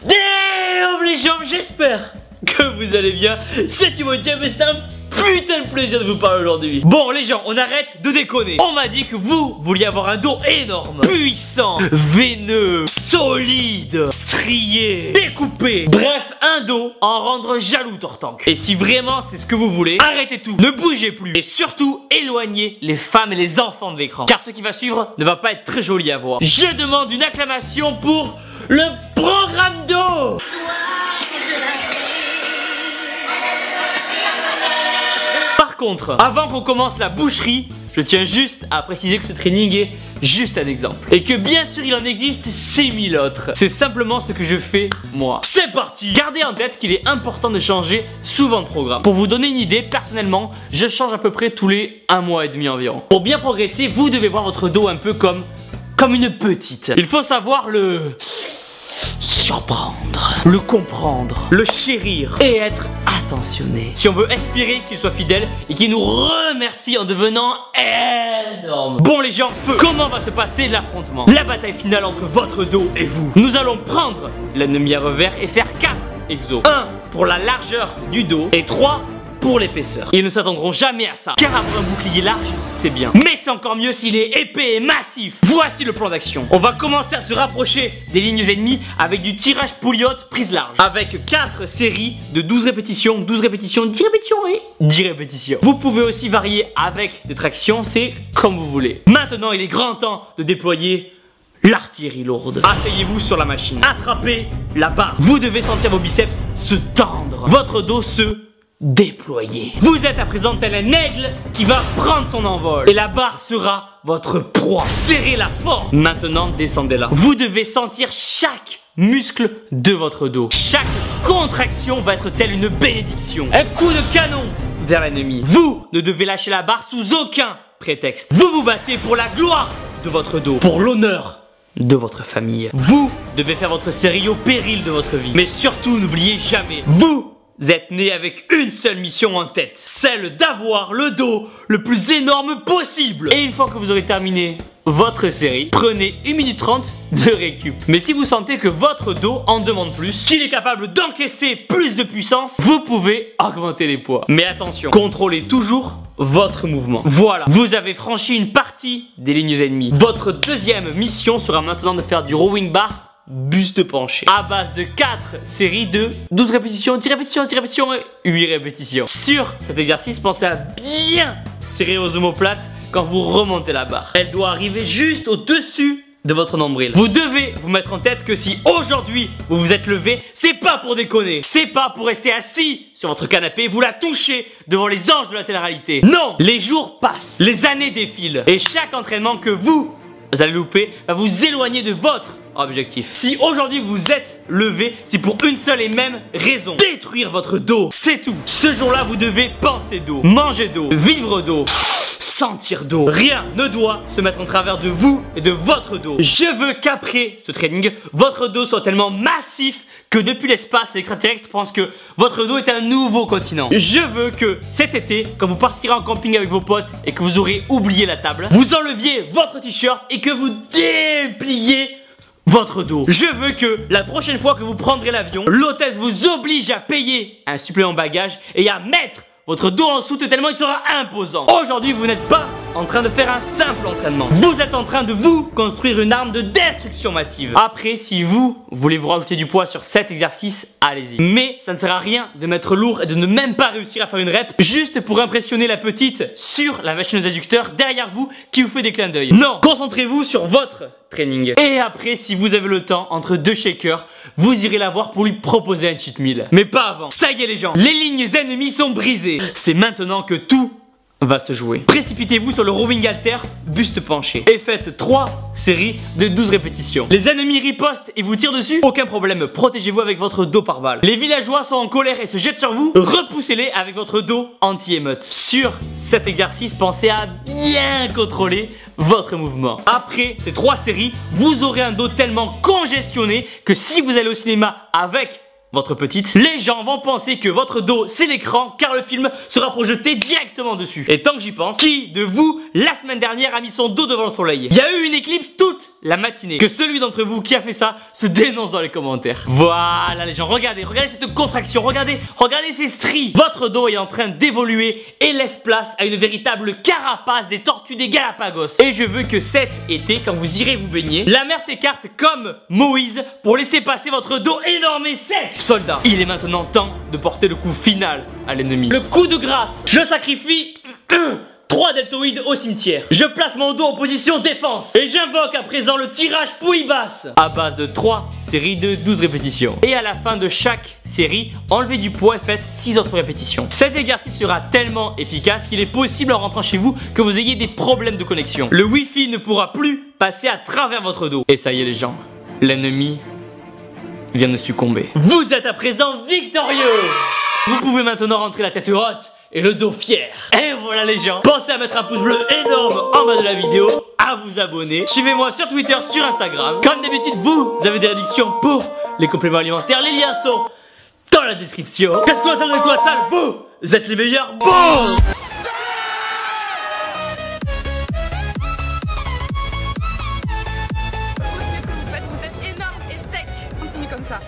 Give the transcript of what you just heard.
Damn les jambes, j'espère que vous allez bien. C'est Timothée, mais c'est un putain de plaisir de vous parler aujourd'hui. Bon les gens, on arrête de déconner. On m'a dit que vous vouliez avoir un dos énorme, puissant, veineux, solide, strié, découpé. Bref, un dos à en rendre jaloux Tortank. Et si vraiment c'est ce que vous voulez, arrêtez tout, ne bougez plus. Et surtout, éloignez les femmes et les enfants de l'écran, car ce qui va suivre ne va pas être très joli à voir. Je demande une acclamation pour le programme dos. Par contre, avant qu'on commence la boucherie, je tiens juste à préciser que ce training est juste un exemple. Et que bien sûr il en existe 6000 autres. C'est simplement ce que je fais moi. C'est parti. Gardez en tête qu'il est important de changer souvent de programme. Pour vous donner une idée, personnellement, je change à peu près tous les 1 mois et demi environ. Pour bien progresser, vous devez voir votre dos un peu comme une petite. Il faut savoir le surprendre, le comprendre, le chérir et être attentionné. Si on veut aspirer qu'il soit fidèle et qu'il nous remercie en devenant énorme. Bon les gens, feu. Comment va se passer l'affrontement? La bataille finale entre votre dos et vous. Nous allons prendre l'ennemi à revers et faire 4 exos. 1 pour la largeur du dos et 3 pour l'épaisseur. Ils ne s'attendront jamais à ça, car avoir un bouclier large, c'est bien. Mais c'est encore mieux s'il est épais et massif. Voici le plan d'action. On va commencer à se rapprocher des lignes ennemies avec du tirage pouliot prise large. Avec 4 séries de 12 répétitions, 12 répétitions, 10 répétitions et 10 répétitions. Vous pouvez aussi varier avec des tractions, c'est comme vous voulez. Maintenant, il est grand temps de déployer l'artillerie lourde. Asseyez-vous sur la machine. Attrapez la barre. Vous devez sentir vos biceps se tendre. Votre dos se déployer. Vous êtes à présent tel un aigle qui va prendre son envol. Et la barre sera votre proie. Serrez-la fort. Maintenant, descendez-la. Vous devez sentir chaque muscle de votre dos. Chaque contraction va être telle une bénédiction. Un coup de canon vers l'ennemi. Vous ne devez lâcher la barre sous aucun prétexte. Vous vous battez pour la gloire de votre dos. Pour l'honneur de votre famille. Vous devez faire votre série au péril de votre vie. Mais surtout, n'oubliez jamais, vous êtes né avec une seule mission en tête, celle d'avoir le dos le plus énorme possible. Et une fois que vous aurez terminé votre série, prenez 1 minute 30 de récup. Mais si vous sentez que votre dos en demande plus, qu'il est capable d'encaisser plus de puissance, vous pouvez augmenter les poids. Mais attention, contrôlez toujours votre mouvement. Voilà, vous avez franchi une partie des lignes ennemies. Votre deuxième mission sera maintenant de faire du rowing bar buste penché à base de 4 séries de 12 répétitions, 10 répétitions, 10 répétitions et 8 répétitions. Sur cet exercice, pensez à bien serrer vos omoplates quand vous remontez la barre. Elle doit arriver juste au-dessus de votre nombril. Vous devez vous mettre en tête que si aujourd'hui vous vous êtes levé, c'est pas pour déconner, c'est pas pour rester assis sur votre canapé et vous la toucher devant les anges de la télé-réalité. Non, les jours passent, les années défilent et chaque entraînement que vous allez louper va vous éloigner de votre objectif. Si aujourd'hui vous êtes levé, c'est pour une seule et même raison: détruire votre dos. C'est tout. Ce jour-là, vous devez penser dos, manger dos, vivre dos, sentir dos. Rien ne doit se mettre en travers de vous et de votre dos. Je veux qu'après ce training, votre dos soit tellement massif que depuis l'espace, les extraterrestres pensent que votre dos est un nouveau continent. Je veux que cet été, quand vous partirez en camping avec vos potes et que vous aurez oublié la table, vous enleviez votre t-shirt et que vous dépliez votre dos. Je veux que la prochaine fois que vous prendrez l'avion, l'hôtesse vous oblige à payer un supplément bagage et à mettre votre dos en soute tellement il sera imposant. Aujourd'hui, vous n'êtes pas en train de faire un simple entraînement. Vous êtes en train de vous construire une arme de destruction massive. Après, si vous voulez vous rajouter du poids sur cet exercice, allez-y. Mais ça ne sert à rien de mettre lourd et de ne même pas réussir à faire une rep juste pour impressionner la petite sur la machine aux adducteurs derrière vous qui vous fait des clins d'œil. Non, concentrez-vous sur votre training. Et après, si vous avez le temps, entre 2 shakers, vous irez la voir pour lui proposer un cheat meal. Mais pas avant. Ça y est les gens, les lignes ennemies sont brisées. C'est maintenant que tout va se jouer. Précipitez-vous sur le rowing halter buste penché et faites 3 séries de 12 répétitions. Les ennemis ripostent et vous tirent dessus, aucun problème, protégez-vous avec votre dos par balle. Les villageois sont en colère et se jettent sur vous, repoussez-les avec votre dos anti-émeute. Sur cet exercice, pensez à bien contrôler votre mouvement. Après ces 3 séries, vous aurez un dos tellement congestionné que si vous allez au cinéma avec votre petite, les gens vont penser que votre dos c'est l'écran car le film sera projeté directement dessus. Et tant que j'y pense, qui de vous la semaine dernière a mis son dos devant le soleil? Il y a eu une éclipse toute la matinée. Que celui d'entre vous qui a fait ça se dénonce dans les commentaires. Voilà les gens, regardez cette contraction, regardez ces stries. Votre dos est en train d'évoluer et laisse place à une véritable carapace des tortues des Galapagos. Et je veux que cet été, quand vous irez vous baigner, la mer s'écarte comme Moïse pour laisser passer votre dos énorme et sec. Soldats, il est maintenant temps de porter le coup final à l'ennemi. Le coup de grâce. Je sacrifie 3 deltoïdes au cimetière. Je place mon dos en position défense. Et j'invoque à présent le tirage poulie basse. À base de 3 séries de 12 répétitions. Et à la fin de chaque série, enlevez du poids et faites 6 autres répétitions. Cet exercice sera tellement efficace qu'il est possible en rentrant chez vous que vous ayez des problèmes de connexion. Le Wi-Fi ne pourra plus passer à travers votre dos. Et ça y est les gens, l'ennemi vient de succomber. Vous êtes à présent victorieux. Vous pouvez maintenant rentrer la tête haute et le dos fier. Et voilà les gens, pensez à mettre un pouce bleu énorme en bas de la vidéo, à vous abonner. Suivez-moi sur Twitter, sur Instagram. Comme d'habitude, vous avez des réductions pour les compléments alimentaires. Les liens sont dans la description. Casse-toi sale de toi sale, vous êtes les meilleurs. Bon. Vous êtes énorme et sec. Continue comme ça.